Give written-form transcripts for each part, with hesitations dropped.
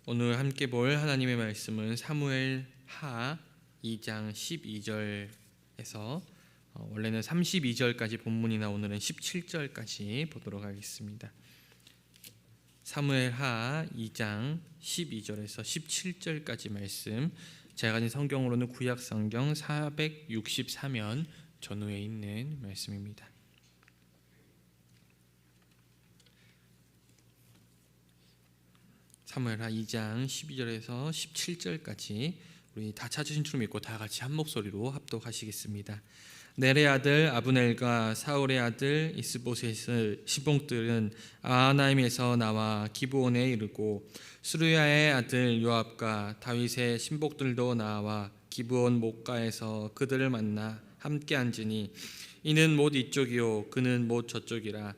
오늘 함께 볼 하나님의 말씀은 사무엘 하 2장 12절에서 원래는 32절까지 본문이나 오늘은 17절까지 보도록 하겠습니다. 사무엘 하 2장 12절에서 17절까지 말씀, 제가 가진 성경으로는 구약 성경 464면 전후에 있는 말씀입니다. 사무엘하 2장 12절에서 17절까지 우리 다 찾으신 줄 믿고 다 같이 한 목소리로 합독하시겠습니다. 넬의 아들 아브넬과 사울의 아들 이스보셋의 신복들은 아하나임에서 나와 기브온에 이르고 수르야의 아들 요압과 다윗의 신복들도 나와 기브온 목가에서 그들을 만나 함께 앉으니 이는 못 이쪽이요 그는 못 저쪽이라.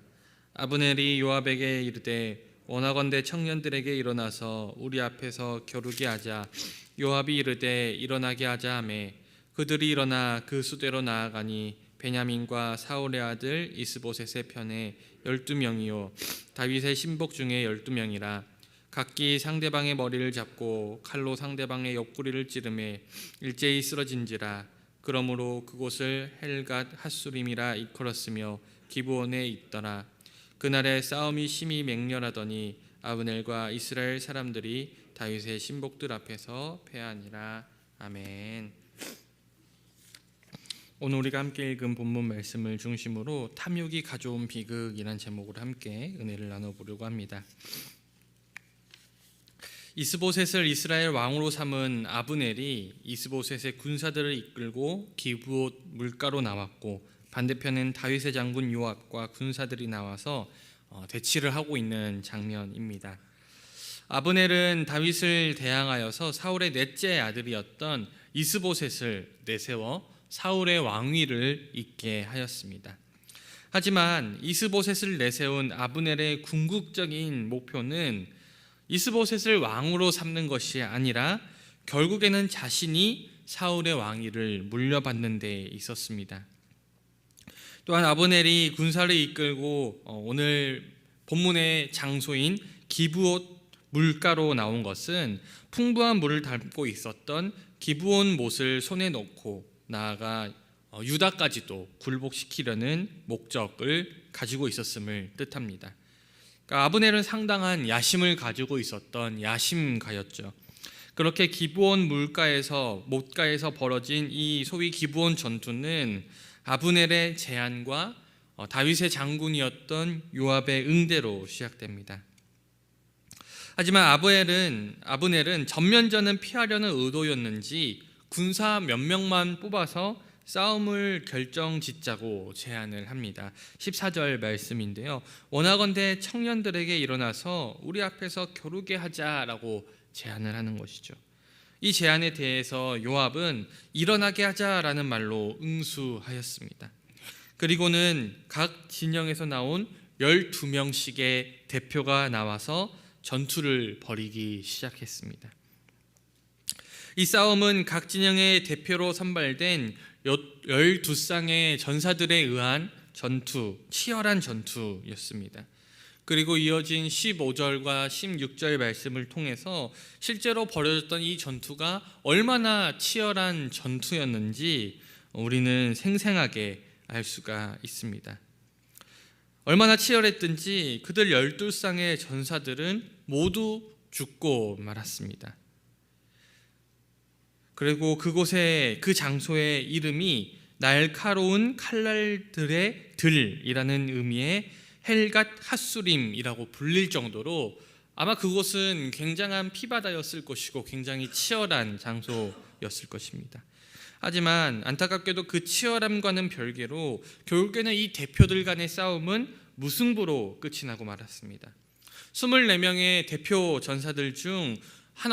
아브넬이 요압에게 이르되 원하건대 청년들에게 일어나서 우리 앞에서 겨루게 하자. 요압이 이르되 일어나게 하자 하매 그들이 일어나 그 수대로 나아가니 베냐민과 사울의 아들 이스보셋의 편에 12명이요 다윗의 신복 중에 12명이라. 각기 상대방의 머리를 잡고 칼로 상대방의 옆구리를 찌르매 일제히 쓰러진지라. 그러므로 그곳을 헬갓 핫수림이라 일컬었으며 기브온에 있더라. 그날에 싸움이 심히 맹렬하더니 아브넬과 이스라엘 사람들이 다윗의 신복들 앞에서 패하니라. 아멘. 오늘 우리가 함께 읽은 본문 말씀을 중심으로 탐욕이 가져온 비극이란 제목으로 함께 은혜를 나눠보려고 합니다. 이스보셋을 이스라엘 왕으로 삼은 아브넬이 이스보셋의 군사들을 이끌고 기브온 물가로 나왔고, 반대편엔 다윗의 장군 요압과 군사들이 나와서 대치를 하고 있는 장면입니다. 아브넬은 다윗을 대항하여서 사울의 넷째 아들이었던 이스보셋을 내세워 사울의 왕위를 잇게 하였습니다. 하지만 이스보셋을 내세운 아브넬의 궁극적인 목표는 이스보셋을 왕으로 삼는 것이 아니라 결국에는 자신이 사울의 왕위를 물려받는 데 있었습니다. 또한 아브넬이 군사를 이끌고 오늘 본문의 장소인 기브온 물가로 나온 것은 풍부한 물을 담고 있었던 기브온 못을 손에 넣고 나아가 유다까지도 굴복시키려는 목적을 가지고 있었음을 뜻합니다. 그러니까 아브넬은 상당한 야심을 가지고 있었던 야심가였죠. 그렇게 기브온 못가에서 벌어진 이 소위 기브온 전투는 아브넬의 제안과 다윗의 장군이었던 요압의 응대로 시작됩니다. 하지만 아브넬은 전면전은 피하려는 의도였는지 군사 몇 명만 뽑아서 싸움을 결정짓자고 제안을 합니다. 14절 말씀인데요. 원하건대 청년들에게 일어나서 우리 앞에서 겨루게 하자라고 제안을 하는 것이죠. 이 제안에 대해서 요압은 일어나게 하자라는 말로 응수하였습니다. 그리고는 각 진영에서 나온 12명씩의 대표가 나와서 전투를 벌이기 시작했습니다. 이 싸움은 각 진영의 대표로 선발된 12쌍의 전사들에 의한 치열한 전투였습니다. 그리고 이어진 15절과 16절 말씀을 통해서 실제로 벌어졌던 이 전투가 얼마나 치열한 전투였는지 우리는 생생하게 알 수가 있습니다. 얼마나 치열했든지 그들 12쌍의 전사들은 모두 죽고 말았습니다. 그리고 그 장소의 이름이 날카로운 칼날들의 들이라는 의미의 헬갓 핫수림이라고 불릴 정도로 아마 그곳은 굉장한 피바다였을 것이고 굉장히 치열한 장소였을 것입니다. 하지만 안타깝게도 그 치열함과는 별개로 결국에는 이 대표들 간의 싸움은 무승부로 끝이 나고 말았습니다. 24명의 대표 전사들 중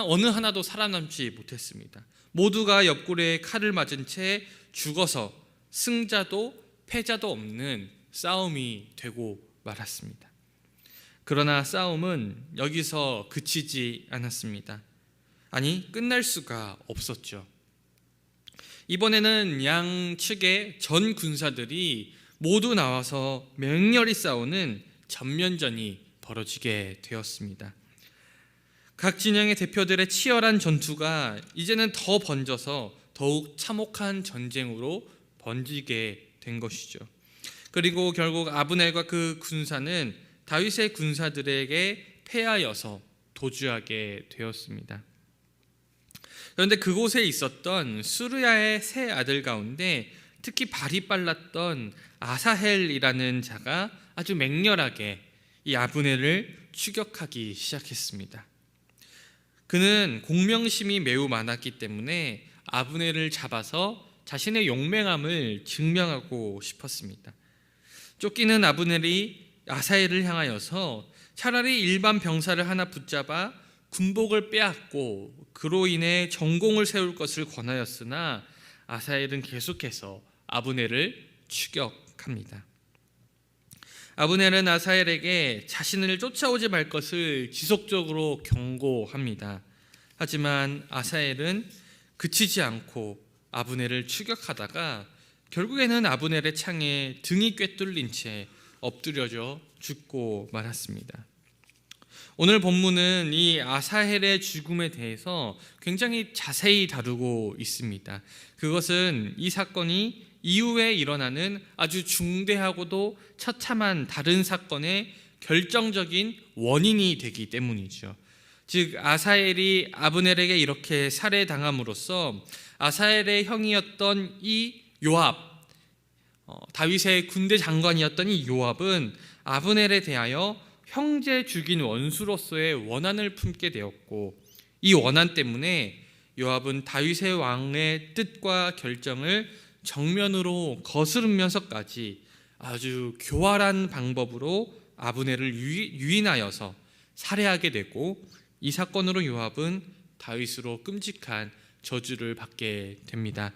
어느 하나도 살아남지 못했습니다. 모두가 옆구리에 칼을 맞은 채 죽어서 승자도 패자도 없는 싸움이 되고 말았습니다. 그러나 싸움은 여기서 그치지 않았습니다. 아니, 끝날 수가 없었죠. 이번에는 양측의 전 군사들이 모두 나와서 맹렬히 싸우는 전면전이 벌어지게 되었습니다. 각 진영의 대표들의 치열한 전투가 이제는 더 번져서 더욱 참혹한 전쟁으로 번지게 된 것이죠. 그리고 결국 아브넬과 그 군사는 다윗의 군사들에게 패하여서 도주하게 되었습니다. 그런데 그곳에 있었던 수르야의 세 아들 가운데 특히 발이 빨랐던 아사헬이라는 자가 아주 맹렬하게 이 아브넬을 추격하기 시작했습니다. 그는 공명심이 매우 많았기 때문에 아브넬을 잡아서 자신의 용맹함을 증명하고 싶었습니다. 쫓기는 아브넬이 아사헬을 향하여서 차라리 일반 병사를 하나 붙잡아 군복을 빼앗고 그로 인해 전공을 세울 것을 권하였으나 아사헬은 계속해서 아브넬을 추격합니다. 아브넬은 아사헬에게 자신을 쫓아오지 말 것을 지속적으로 경고합니다. 하지만 아사헬은 그치지 않고 아브넬을 추격하다가 결국에는 아브넬의 창에 등이 꿰뚫린 채 엎드려져 죽고 말았습니다. 오늘 본문은 이 아사헬의 죽음에 대해서 굉장히 자세히 다루고 있습니다. 그것은 이 사건이 이후에 일어나는 아주 중대하고도 처참한 다른 사건의 결정적인 원인이 되기 때문이죠. 즉 아사헬이 아브넬에게 이렇게 살해당함으로써 아사헬의 형이었던 이 요압, 다윗의 군대 장관이었던 이 요압은 아브넬에 대하여 형제 죽인 원수로서의 원한을 품게 되었고, 이 원한 때문에 요압은 다윗의 왕의 뜻과 결정을 정면으로 거스르면서까지 아주 교활한 방법으로 아브넬을 유인하여서 살해하게 되고, 이 사건으로 요압은 다윗으로 끔찍한 저주를 받게 됩니다.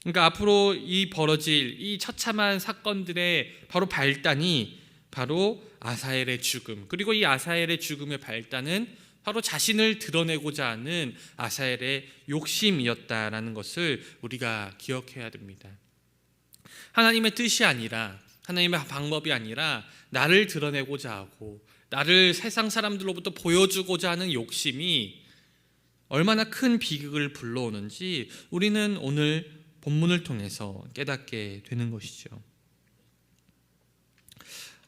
그러니까 앞으로 이 벌어질 이 처참한 사건들의 바로 발단이 바로 아사헬의 죽음, 그리고 이 아사헬의 죽음의 발단은 바로 자신을 드러내고자 하는 아사헬의 욕심이었다라는 것을 우리가 기억해야 됩니다. 하나님의 뜻이 아니라, 하나님의 방법이 아니라 나를 드러내고자 하고 나를 세상 사람들로부터 보여주고자 하는 욕심이 얼마나 큰 비극을 불러오는지 우리는 오늘 본문을 통해서 깨닫게 되는 것이죠.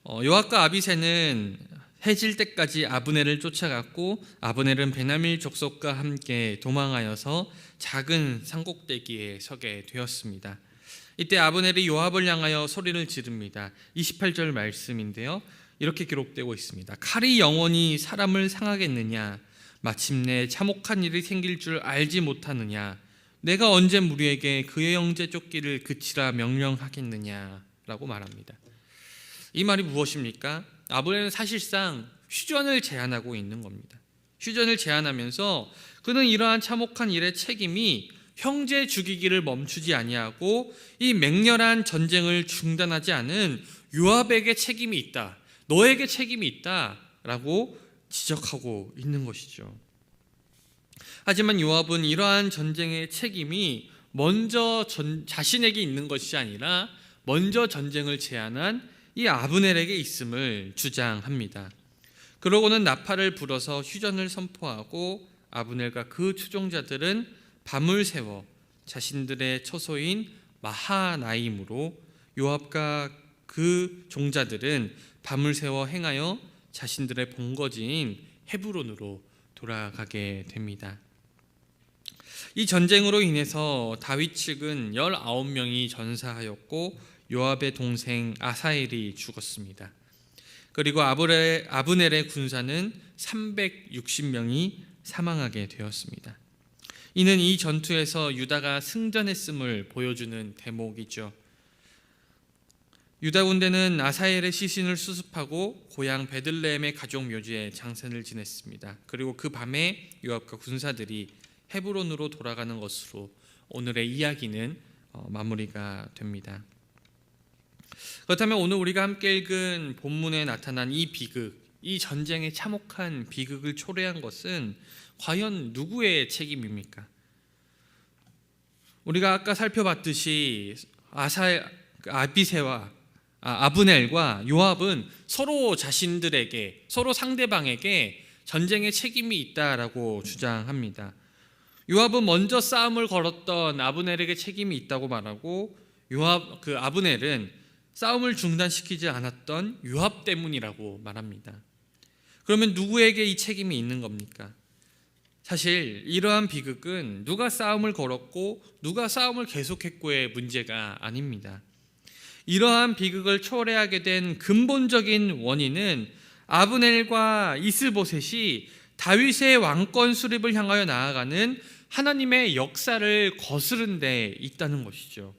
요압과 아비새는 해질 때까지 아브넬을 쫓아갔고, 아브넬은 베냐민 족속과 함께 도망하여서 작은 산꼭대기에 서게 되었습니다. 이때 아브넬이 요압을 향하여 소리를 지릅니다. 28절 말씀인데요, 이렇게 기록되고 있습니다. 칼이 영원히 사람을 상하겠느냐? 마침내 참혹한 일이 생길 줄 알지 못하느냐? 내가 언제 무리에게 그의 형제 쫓기를 그치라 명령하겠느냐? 라고 말합니다. 이 말이 무엇입니까? 아브넬은 사실상 휴전을 제안하고 있는 겁니다. 휴전을 제안하면서 그는 이러한 참혹한 일의 책임이 형제 죽이기를 멈추지 아니하고 이 맹렬한 전쟁을 중단하지 않은 요압에게 책임이 있다, 너에게 책임이 있다라고 지적하고 있는 것이죠. 하지만 요압은 이러한 전쟁의 책임이 먼저 자신에게 있는 것이 아니라 먼저 전쟁을 제안한 이 아브넬에게 있음을 주장합니다. 그러고는 나팔을 불어서 휴전을 선포하고 아브넬과 그 추종자들은 밤을 새워 자신들의 처소인 마하나임으로, 요압과 그 종자들은 밤을 새워 행하여 자신들의 본거지인 헤브론으로 돌아가게 됩니다. 이 전쟁으로 인해서 다윗 측은 19명이 전사하였고 요압의 동생 아사헬이 죽었습니다. 그리고 아브넬의 군사는 360명이 사망하게 되었습니다. 이는 이 전투에서 유다가 승전했음을 보여주는 대목이죠. 유다 군대는 아사헬의 시신을 수습하고 고향 베들레헴의 가족 묘지에 장사를 지냈습니다. 그리고 그 밤에 요압과 군사들이 헤브론으로 돌아가는 것으로 오늘의 이야기는 마무리가 됩니다. 그렇다면 오늘 우리가 함께 읽은 본문에 나타난 이 비극, 이 전쟁의 참혹한 비극을 초래한 것은 과연 누구의 책임입니까? 우리가 아까 살펴봤듯이 아브넬과 요압은 서로 자신들에게, 서로 상대방에게 전쟁에 책임이 있다라고 주장합니다. 요압은 먼저 싸움을 걸었던 아브넬에게 책임이 있다고 말하고 아브넬은 싸움을 중단시키지 않았던 요압 때문이라고 말합니다. 그러면 누구에게 이 책임이 있는 겁니까? 사실 이러한 비극은 누가 싸움을 걸었고 누가 싸움을 계속했고의 문제가 아닙니다. 이러한 비극을 초래하게 된 근본적인 원인은 아브넬과 이스보셋이 다윗의 왕권 수립을 향하여 나아가는 하나님의 역사를 거스른 데 있다는 것이죠.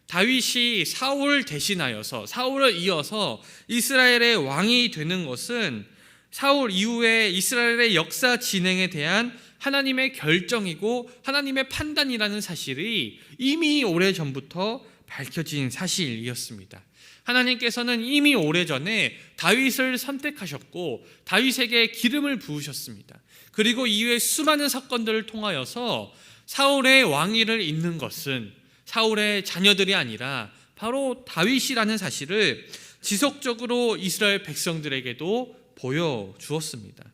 다윗이 사울을 대신하여서 사울을 이어서 이스라엘의 왕이 되는 것은 사울 이후에 이스라엘의 역사 진행에 대한 하나님의 결정이고 하나님의 판단이라는 사실이 이미 오래전부터 밝혀진 사실이었습니다. 하나님께서는 이미 오래전에 다윗을 선택하셨고 다윗에게 기름을 부으셨습니다. 그리고 이후에 수많은 사건들을 통하여서 사울의 왕위를 잇는 것은 사울의 자녀들이 아니라 바로 다윗이라는 사실을 지속적으로 이스라엘 백성들에게도 보여주었습니다.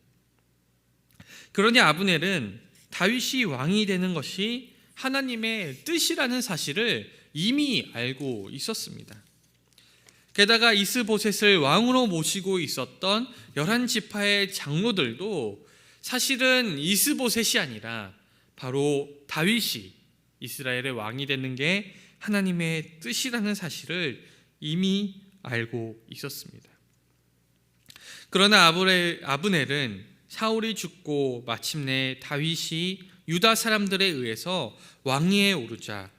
그러니 아브넬은 다윗이 왕이 되는 것이 하나님의 뜻이라는 사실을 이미 알고 있었습니다. 게다가 이스보셋을 왕으로 모시고 있었던 11지파의 장로들도 사실은 이스보셋이 아니라 바로 다윗이 이스라엘의 왕이 되는 게 하나님의 뜻이라는 사실을 이미 알고 있었습니다. 그러나 아브넬은 사울이 죽고 마침내 다윗이 유다 사람들에 의해서 왕위에 오르자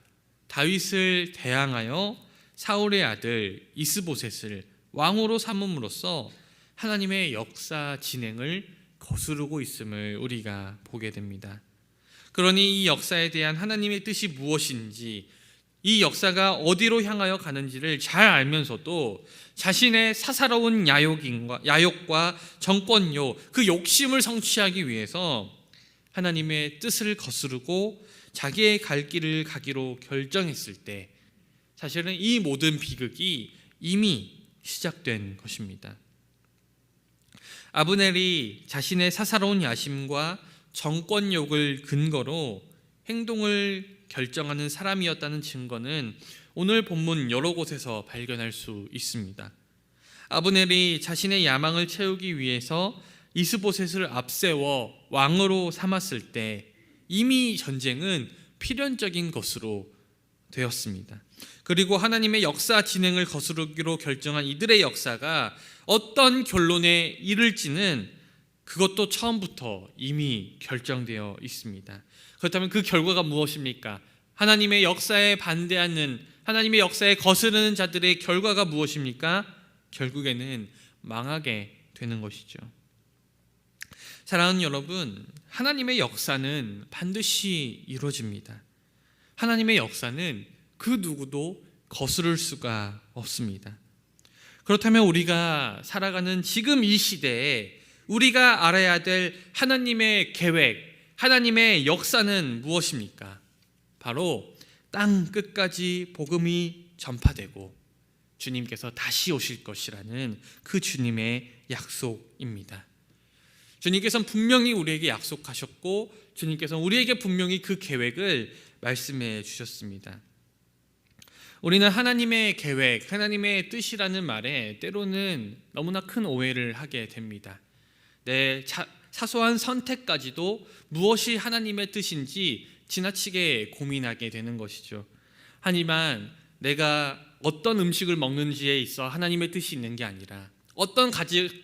다윗을 대항하여 사울의 아들 이스보셋을 왕으로 삼음으로써 하나님의 역사 진행을 거스르고 있음을 우리가 보게 됩니다. 그러니 이 역사에 대한 하나님의 뜻이 무엇인지, 이 역사가 어디로 향하여 가는지를 잘 알면서도 자신의 사사로운 야욕과 정권욕, 그 욕심을 성취하기 위해서 하나님의 뜻을 거스르고 자기의 갈 길을 가기로 결정했을 때 사실은 이 모든 비극이 이미 시작된 것입니다. 아브넬이 자신의 사사로운 야심과 정권욕을 근거로 행동을 결정하는 사람이었다는 증거는 오늘 본문 여러 곳에서 발견할 수 있습니다. 아브넬이 자신의 야망을 채우기 위해서 이스보셋을 앞세워 왕으로 삼았을 때 이미 전쟁은 필연적인 것으로 되었습니다. 그리고 하나님의 역사 진행을 거스르기로 결정한 이들의 역사가 어떤 결론에 이를지는 그것도 처음부터 이미 결정되어 있습니다. 그렇다면 그 결과가 무엇입니까? 하나님의 역사에 반대하는, 하나님의 역사에 거스르는 자들의 결과가 무엇입니까? 결국에는 망하게 되는 것이죠. 사랑하는 여러분, 하나님의 역사는 반드시 이루어집니다. 하나님의 역사는 그 누구도 거스를 수가 없습니다. 그렇다면 우리가 살아가는 지금 이 시대에 우리가 알아야 될 하나님의 계획, 하나님의 역사는 무엇입니까? 바로 땅 끝까지 복음이 전파되고 주님께서 다시 오실 것이라는 그 주님의 약속입니다. 주님께서는 분명히 우리에게 약속하셨고 주님께서는 우리에게 분명히 그 계획을 말씀해 주셨습니다. 우리는 하나님의 계획, 하나님의 뜻이라는 말에 때로는 너무나 큰 오해를 하게 됩니다. 내 사소한 선택까지도 무엇이 하나님의 뜻인지 지나치게 고민하게 되는 것이죠. 하지만 내가 어떤 음식을 먹는지에 있어 하나님의 뜻이 있는 게 아니라, 어떤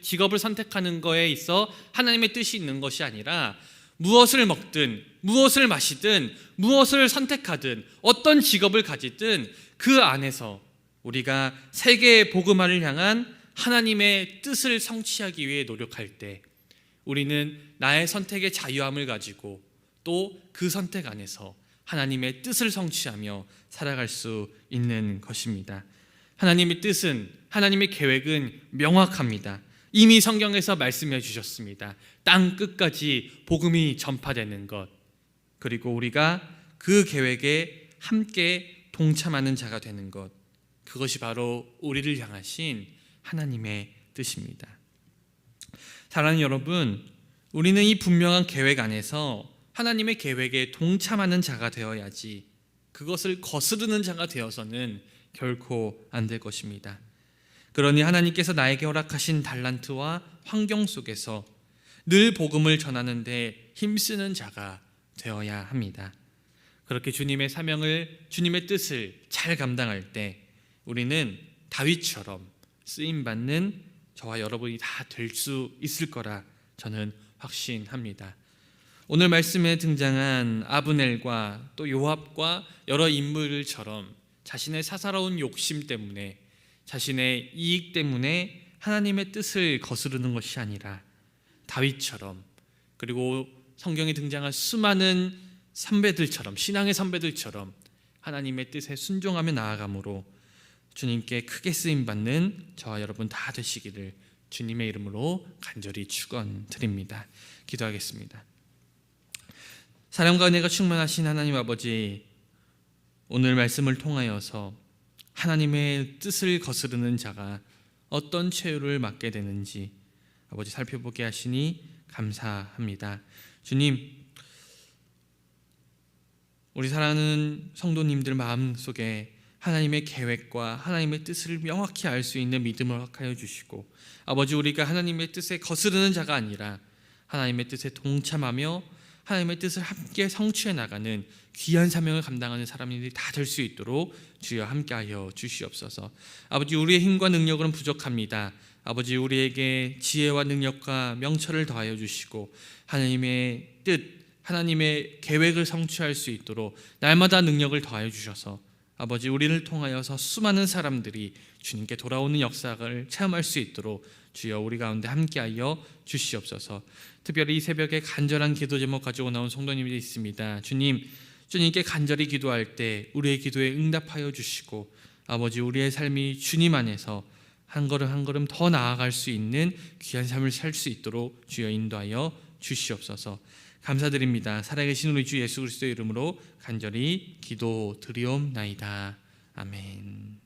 직업을 선택하는 거에 있어 하나님의 뜻이 있는 것이 아니라, 무엇을 먹든 무엇을 마시든 무엇을 선택하든 어떤 직업을 가지든 그 안에서 우리가 세계의 복음화를 향한 하나님의 뜻을 성취하기 위해 노력할 때 우리는 나의 선택의 자유함을 가지고 또 그 선택 안에서 하나님의 뜻을 성취하며 살아갈 수 있는 것입니다. 하나님의 뜻은, 하나님의 계획은 명확합니다. 이미 성경에서 말씀해 주셨습니다. 땅 끝까지 복음이 전파되는 것, 그리고 우리가 그 계획에 함께 동참하는 자가 되는 것, 그것이 바로 우리를 향하신 하나님의 뜻입니다. 사랑하는 여러분, 우리는 이 분명한 계획 안에서 하나님의 계획에 동참하는 자가 되어야지 그것을 거스르는 자가 되어서는 결코 안 될 것입니다. 그러니 하나님께서 나에게 허락하신 달란트와 환경 속에서 늘 복음을 전하는 데 힘쓰는 자가 되어야 합니다. 그렇게 주님의 사명을, 주님의 뜻을 잘 감당할 때 우리는 다윗처럼 쓰임받는 저와 여러분이 다 될 수 있을 거라 저는 확신합니다. 오늘 말씀에 등장한 아브넬과 또 요압과 여러 인물들처럼 자신의 사사로운 욕심 때문에, 자신의 이익 때문에 하나님의 뜻을 거스르는 것이 아니라 다윗처럼, 그리고 성경에 등장한 수많은 선배들처럼, 신앙의 선배들처럼 하나님의 뜻에 순종하며 나아감으로 주님께 크게 쓰임받는 저와 여러분 다 되시기를 주님의 이름으로 간절히 축원드립니다. 기도하겠습니다. 사랑과 은혜가 충만하신 하나님 아버지, 오늘 말씀을 통하여서 하나님의 뜻을 거스르는 자가 어떤 최후를 맞게 되는지 아버지 살펴보게 하시니 감사합니다. 주님, 우리 사랑하는 성도님들 마음속에 하나님의 계획과 하나님의 뜻을 명확히 알 수 있는 믿음을 허락하여 주시고, 아버지, 우리가 하나님의 뜻에 거스르는 자가 아니라 하나님의 뜻에 동참하며 하나님의 뜻을 함께 성취해 나가는 귀한 사명을 감당하는 사람들이 다 될 수 있도록 주여 함께하여 주시옵소서. 아버지, 우리의 힘과 능력은 부족합니다. 아버지, 우리에게 지혜와 능력과 명철을 더하여 주시고 하나님의 뜻, 하나님의 계획을 성취할 수 있도록 날마다 능력을 더하여 주셔서 아버지, 우리를 통하여서 수많은 사람들이 주님께 돌아오는 역사를 체험할 수 있도록 주여 우리 가운데 함께하여 주시옵소서. 특별히 이 새벽에 간절한 기도 제목 가지고 나온 성도님들이 있습니다. 주님께 간절히 기도할 때 우리의 기도에 응답하여 주시고 아버지, 우리의 삶이 주님 안에서 한 걸음 한 걸음 더 나아갈 수 있는 귀한 삶을 살 수 있도록 주여 인도하여 주시옵소서. 감사드립니다. 살아계신 우리 주 예수 그리스도의 이름으로 간절히 기도드리옵나이다. 아멘.